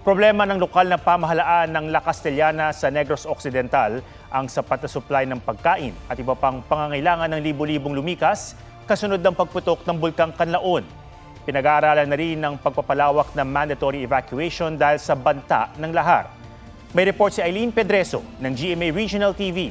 Problema ng lokal na pamahalaan ng La Castellana sa Negros Occidental ang sapat na supply ng pagkain at iba pang pangangailangan ng libo-libong lumikas kasunod ng pagputok ng Bulkang Kanlaon. Pinag-aaralan na rin ng pagpapalawak ng mandatory evacuation dahil sa banta ng lahar. May report si Eileen Pedreso ng GMA Regional TV.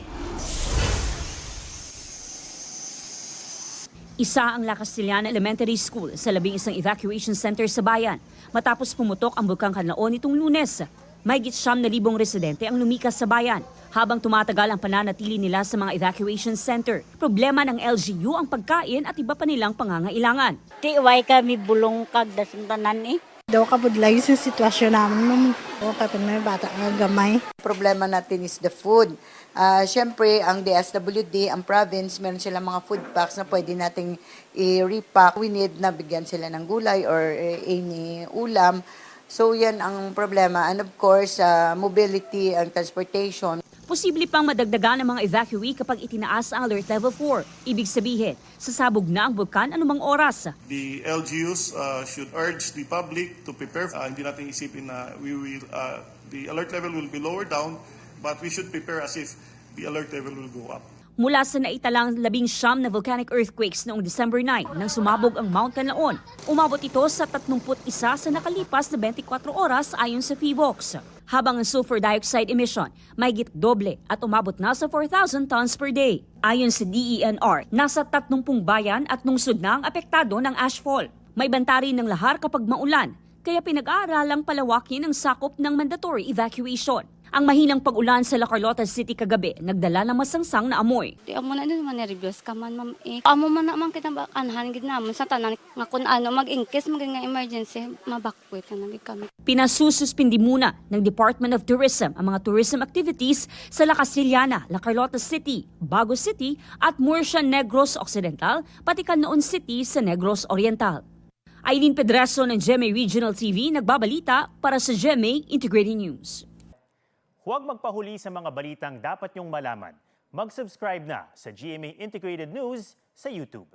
Isa ang La Castellana Elementary School sa 11 evacuation center sa bayan matapos pumutok ang Bulkang Kanlaon nitong Lunes. Mahigit 9,000 residente ang lumikas sa bayan habang tumatagal ang pananatili nila sa mga evacuation center. Problema ng LGU ang pagkain at iba pa nilang pangangailangan. Tiway kami bulong kag dasuntanan eh. Daw ka budlay sa sitwasyon namin nung kapag may bata nga gamay. Problema natin is the food. Siyempre, ang DSWD, ang province, meron silang mga food packs na pwede nating i-repack. We need na bigyan sila ng gulay or any ulam. So yan ang problema. And of course, mobility and transportation. Posible pang madagdagan ng mga evacuee kapag itinaas ang Alert Level 4. Ibig sabihin, sasabog na ang bulkan anumang oras. The LGUs should urge the public to prepare. Hindi natin isipin na the alert level will be lower down, but we should prepare as if the alert level will go up. Mula sa naitalang 19 na volcanic earthquakes noong December 9 nang sumabog ang Mount Kanlaon, umabot ito sa 31 sa nakalipas na 24 oras ayon sa PHIVOLCS. Habang ang sulfur dioxide emission mahigit doble at umabot na sa 4,000 tons per day. Ayon sa DENR, nasa 30 bayan at lungsod na ang apektado ng ashfall. May banta rin ng lahar kapag maulan, kaya pinag-aaralang palawakin ang sakop ng mandatory evacuation. Ang mahinang pag-ulan sa La Carlota City kagabi nagdala ng masangsang na amoy. Di amo na din man nervyos ka man ma'am eh. Amo man naman kita bakanhan gid namon sa tanan nga kun ano mag-incase maging nga emergency mabakwit na kami. Pinasususpindi muna ng Department of Tourism ang mga tourism activities sa La Castellana, La Carlota City, Bago City at Murcia Negros Occidental, pati Canlaon City sa Negros Oriental. Eileen Pedreso ng GMA Regional TV nagbabalita para sa GMA Integrated News. Huwag magpahuli sa mga balitang dapat niyong malaman. Mag-subscribe na sa GMA Integrated News sa YouTube.